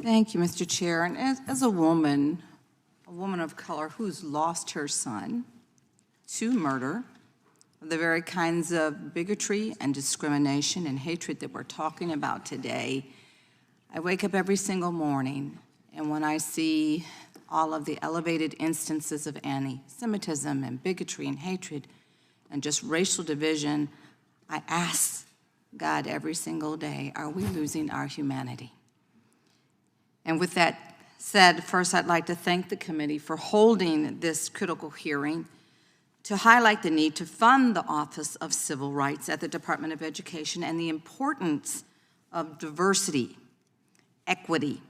Thank you, Mr. Chair. And as a woman of color who's lost her son to murder, the very kinds of bigotry and discrimination and hatred that we're talking about today, I wake up every single morning, and when I see all of the elevated instances of anti-Semitism and bigotry and hatred and just racial division, I ask God every single day, are we losing our humanity? And with that said, first I'd like to thank the committee for holding this critical hearing to highlight the need to fund the Office of Civil Rights at the Department of Education and the importance of diversity, equity,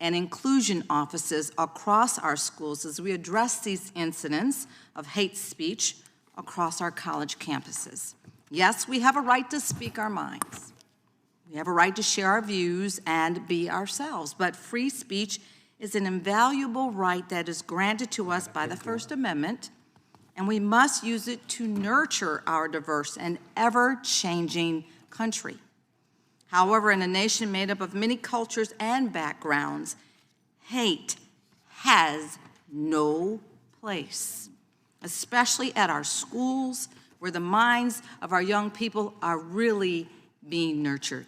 and inclusion offices across our schools as we address these incidents of hate speech across our college campuses. Yes, we have a right to speak our minds. We have a right to share our views and be ourselves, but free speech is an invaluable right that is granted to us by the First Amendment, and we must use it to nurture our diverse and ever-changing country. However, in a nation made up of many cultures and backgrounds, hate has no place, especially at our schools, where the minds of our young people are really being nurtured.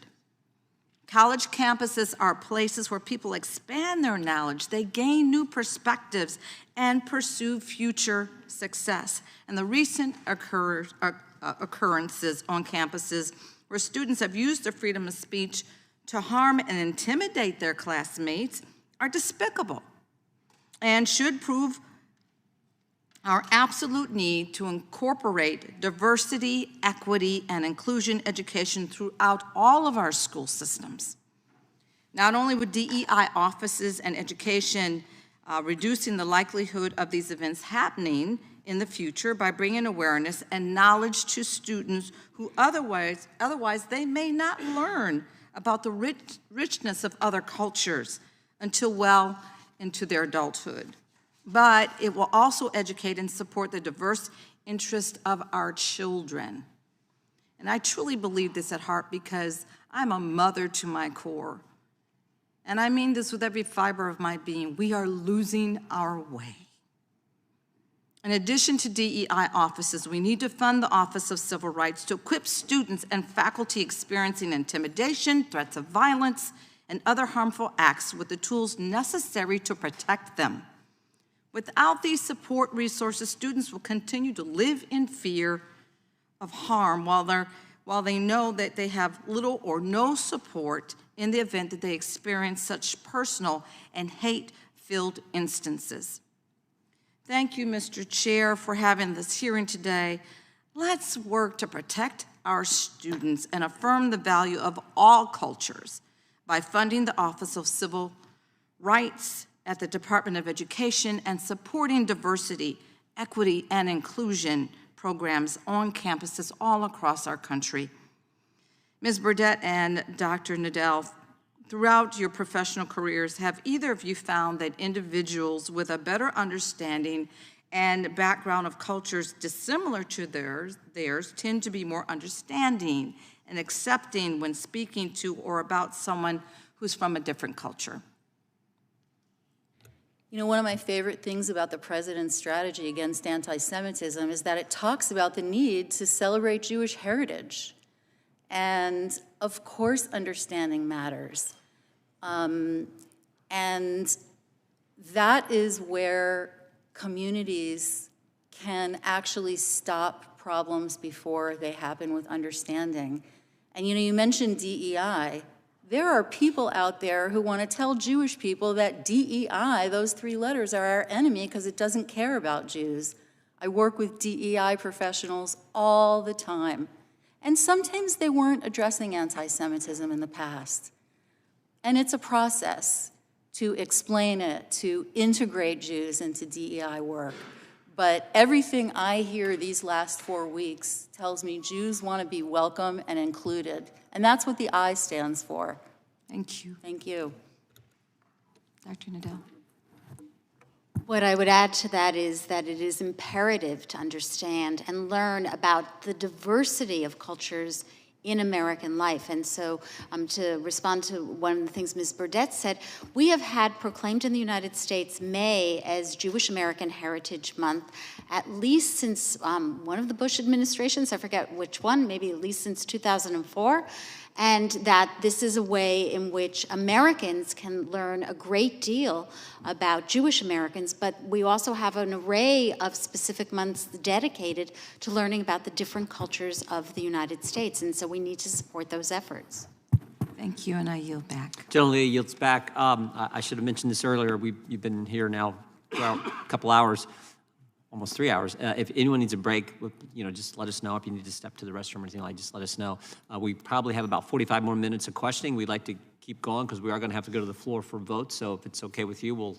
College campuses are places where people expand their knowledge, they gain new perspectives, and pursue future success. And the recent occurrences on campuses where students have used their freedom of speech to harm and intimidate their classmates are despicable and should prove our absolute need to incorporate diversity, equity, and inclusion education throughout all of our school systems. Not only would DEI offices and education reducing the likelihood of these events happening in the future by bringing awareness and knowledge to students who otherwise they may not learn about the richness of other cultures until well into their adulthood. But it will also educate and support the diverse interests of our children. And I truly believe this at heart because I'm a mother to my core. And I mean this with every fiber of my being. We are losing our way. In addition to DEI offices, we need to fund the Office of Civil Rights to equip students and faculty experiencing intimidation, threats of violence, and other harmful acts with the tools necessary to protect them. Without these support resources, students will continue to live in fear of harm while they know that they have little or no support in the event that they experience such personal and hate-filled instances. Thank you, Mr. Chair, for having this hearing today. Let's work to protect our students and affirm the value of all cultures by funding the Office of Civil Rights at the Department of Education and supporting diversity, equity, and inclusion programs on campuses all across our country. Ms. Burdett and Dr. Nadel, throughout your professional careers, have either of you found that individuals with a better understanding and background of cultures dissimilar to theirs tend to be more understanding and accepting when speaking to or about someone who's from a different culture? You know, one of my favorite things about the president's strategy against anti-Semitism is that it talks about the need to celebrate Jewish heritage. And of course, understanding matters. And that is where communities can actually stop problems before they happen with understanding. And you know, you mentioned DEI. There are people out there who want to tell Jewish people that DEI, those three letters, are our enemy because it doesn't care about Jews. I work with DEI professionals all the time. And sometimes they weren't addressing anti-Semitism in the past. And it's a process to explain it, to integrate Jews into DEI work. But everything I hear these last 4 weeks tells me Jews want to be welcome and included. And that's what the I stands for. Thank you. Thank you. Dr. Nadel. What I would add to that is that it is imperative to understand and learn about the diversity of cultures in American life. And so to respond to one of the things Ms. Burdett said, we have had proclaimed in the United States May as Jewish American Heritage Month at least since one of the Bush administrations, I forget which one, maybe at least since 2004, and that this is a way in which Americans can learn a great deal about Jewish Americans, but we also have an array of specific months dedicated to learning about the different cultures of the United States, and so we need to support those efforts. Thank you, and I yield back. General Lee yields back. I should have mentioned this earlier. You've been here now for a couple hours, almost 3 hours. If anyone needs a break, just let us know. If you need to step to the restroom or anything like, just let us know. We probably have about 45 more minutes of questioning. We'd like to keep going because we are going to have to go to the floor for votes. So if it's okay with you, we'll